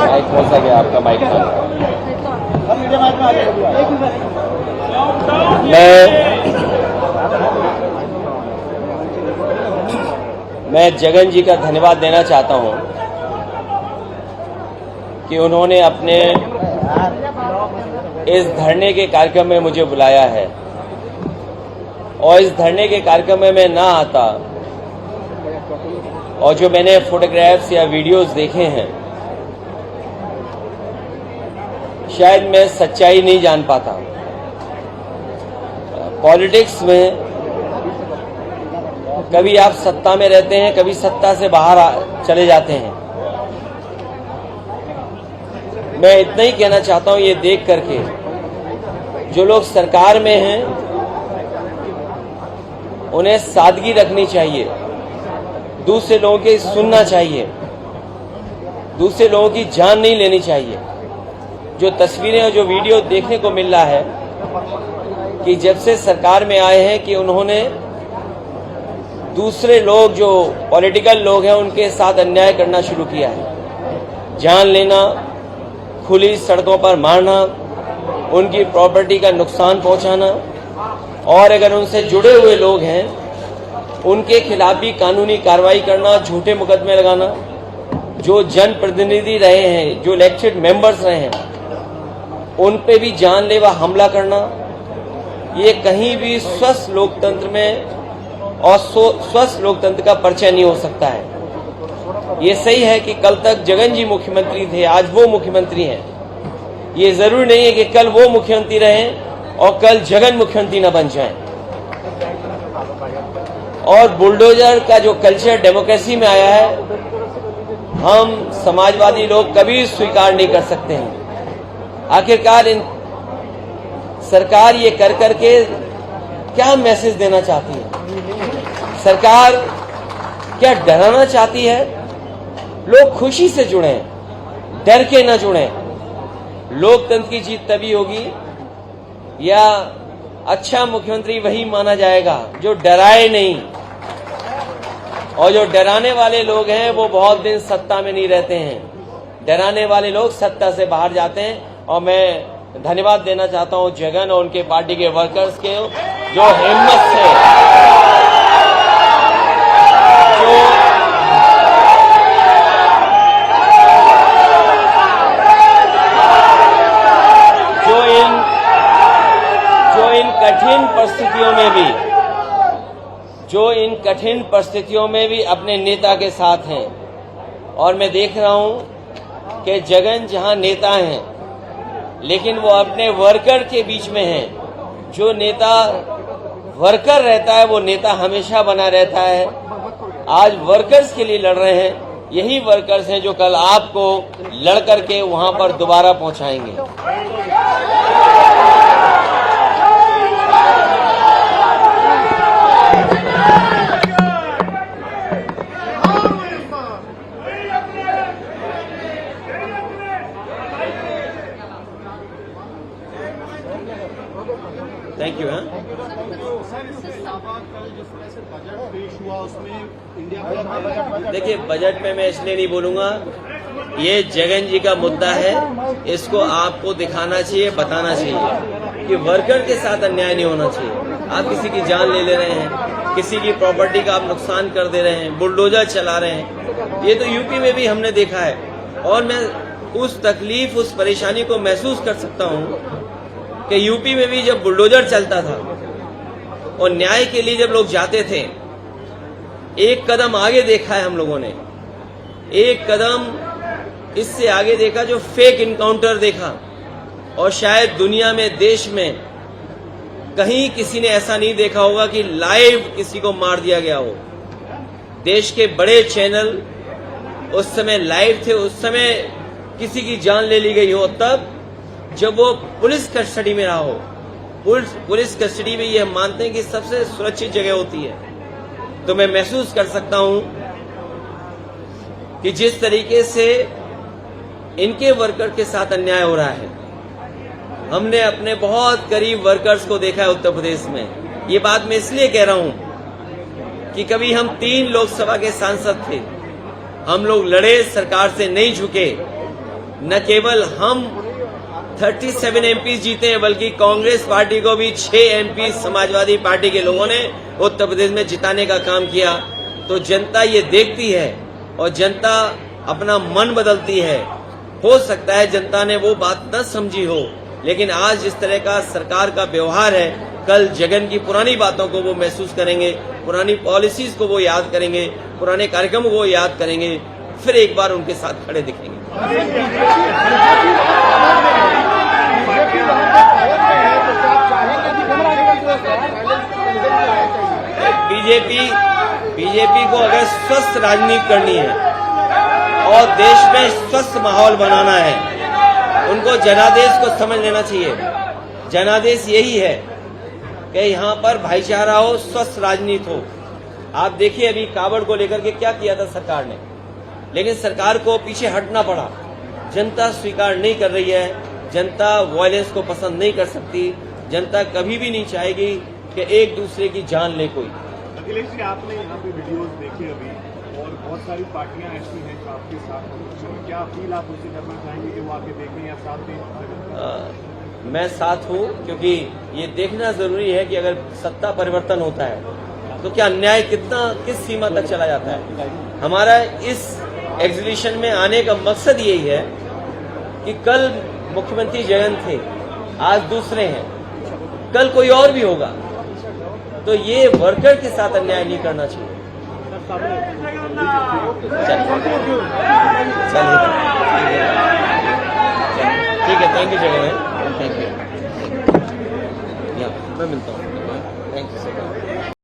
Mic कौन सा गया आपका? माइक मैं जगन जी का धन्यवाद देना चाहता हूं कि उन्होंने अपने इस धरने के कार्यक्रम में मुझे बुलाया है, और इस धरने के कार्यक्रम में मैं ना आता और जो मैंने फोटोग्राफ्स या वीडियोस देखे हैं, शायद मैं सच्चाई नहीं जान पाता। पॉलिटिक्स में कभी आप सत्ता में रहते हैं, कभी सत्ता से बाहर चले जाते हैं। मैं इतना ही कहना चाहता हूं, ये देख करके जो लोग सरकार में हैं उन्हें सादगी रखनी चाहिए, दूसरे लोगों की सुनना चाहिए, दूसरे लोगों की जान नहीं लेनी चाहिए। जो तस्वीरें और जो वीडियो देखने को मिल रहा है कि जब से सरकार में आए हैं कि उन्होंने दूसरे लोग जो पॉलिटिकल लोग हैं उनके साथ अन्याय करना शुरू किया है। जान लेना, खुली सड़कों पर मारना, उनकी प्रॉपर्टी का नुकसान पहुंचाना, और अगर उनसे जुड़े हुए लोग हैं उनके खिलाफ भी कानूनी कार्रवाई करना, झूठे मुकदमे लगाना। जो जनप्रतिनिधि रहे हैं, जो इलेक्टेड मेंबर्स रहे हैं, उन पे भी जानलेवा हमला करना, ये कहीं भी स्वस्थ लोकतंत्र में और स्वस्थ लोकतंत्र का परिचय नहीं हो सकता है। ये सही है कि कल तक जगन जी मुख्यमंत्री थे, आज वो मुख्यमंत्री हैं। ये जरूरी नहीं है कि कल वो मुख्यमंत्री रहें और कल जगन मुख्यमंत्री न बन जाएं। और बुलडोजर का जो कल्चर डेमोक्रेसी में आया है, हम समाजवादी लोग कभी स्वीकार नहीं कर सकते हैं। आखिरकार सरकार ये कर करके क्या मैसेज देना चाहती है? सरकार क्या डराना चाहती है? लोग खुशी से जुड़ें, डर के न जुड़ें। लोकतंत्र की जीत तभी होगी या अच्छा मुख्यमंत्री वही माना जाएगा जो डराए नहीं। और जो डराने वाले लोग हैं वो बहुत दिन सत्ता में नहीं रहते हैं। डराने वाले लोग सत्ता से बाहर जाते हैं। और मैं धन्यवाद देना चाहता हूं जगन और उनके पार्टी के वर्कर्स के, जो हिम्मत से इन कठिन परिस्थितियों में भी अपने नेता के साथ हैं। और मैं देख रहा हूं कि जगन जहां नेता हैं लेकिन वो अपने वर्कर के बीच में हैं। जो नेता वर्कर रहता है वो नेता हमेशा बना रहता है। आज वर्कर्स के लिए लड़ रहे हैं, यही वर्कर्स हैं जो कल आपको लड़ करके वहां पर दोबारा पहुंचाएंगे। Thank you. देखिए, बजट में मैं इसलिए नहीं बोलूंगा, ये जगन जी का मुद्दा है, इसको आपको दिखाना चाहिए, बताना चाहिए कि वर्कर के साथ अन्याय नहीं होना चाहिए। आप किसी की जान ले रहे हैं, किसी की प्रॉपर्टी का आप नुकसान कर दे रहे हैं, बुलडोजर चला रहे हैं। ये तो यूपी में भी हमने देखा है। और मैं उस तकलीफ, उस परेशानी को महसूस कर सकता हूं कि यूपी में भी जब बुलडोजर चलता था और न्याय के लिए जब लोग जाते थे, एक कदम आगे देखा है हम लोगों ने, एक कदम इससे आगे देखा जो फेक इनकाउंटर देखा। और शायद दुनिया में, देश में कहीं किसी ने ऐसा नहीं देखा होगा कि लाइव किसी को मार दिया गया हो। देश के बड़े चैनल उस समय लाइव थे, उस समय किसी की जान ले ली गई हो, तब जब वो पुलिस कस्टडी में रहा हो। पुलिस कस्टडी में ये हम मानते हैं कि सबसे सुरक्षित जगह होती है। तो मैं महसूस कर सकता हूं कि जिस तरीके से इनके वर्कर के साथ अन्याय हो रहा है, हमने अपने बहुत करीब वर्कर्स को देखा है उत्तर प्रदेश में। ये बात मैं इसलिए कह रहा हूं कि कभी हम 3 लोकसभा के सांसद थे, हम लोग लड़े, सरकार से नहीं झुके। न केवल हम 37 एमपी जीते हैं, बल्कि कांग्रेस पार्टी को भी 6 एमपी समाजवादी पार्टी के लोगों ने उत्तर प्रदेश में जिताने का काम किया। तो जनता ये देखती है और जनता अपना मन बदलती है। हो सकता है जनता ने वो बात न समझी हो, लेकिन आज जिस तरह का सरकार का व्यवहार है, कल जगन की पुरानी बातों को वो महसूस करेंगे, पुरानी पॉलिसीज को वो याद करेंगे, पुराने कार्यक्रमों को याद करेंगे, फिर एक बार उनके साथ खड़े दिखेंगे। बीजेपी को अगर स्वस्थ राजनीति करनी है और देश में स्वस्थ माहौल बनाना है, उनको जनादेश को समझ लेना चाहिए। जनादेश यही है कि यहाँ पर भाईचारा हो, स्वस्थ राजनीति हो। आप देखिए अभी कावड़ को लेकर के क्या किया था सरकार ने, लेकिन सरकार को पीछे हटना पड़ा। जनता स्वीकार नहीं कर रही है, जनता वायलेंस को पसंद नहीं कर सकती, जनता कभी भी नहीं चाहेगी कि एक दूसरे की जान ले कोई। अखिलेश जी, आपने यहाँ पे वीडियोस देखे अभी, और बहुत सारी पार्टियां ऐसी हैं जो आपके साथ हैं। क्या अपील आप उनसे करना चाहेंगे कि वो आके देखें या साथ दें? मैं साथ हूँ, क्योंकि ये देखना जरूरी है कि अगर सत्ता परिवर्तन होता है तो क्या अन्याय किस सीमा तक चला जाता है। हमारा इस एग्जीबिशन में आने का मकसद यही है कि कल मुख्यमंत्री जगन थे, आज दूसरे हैं, कल कोई और भी होगा। तो ये वर्कर के साथ अन्याय नहीं करना चाहिए। ठीक है, thank you Jagan, thank you. मैं मिलता हूँ।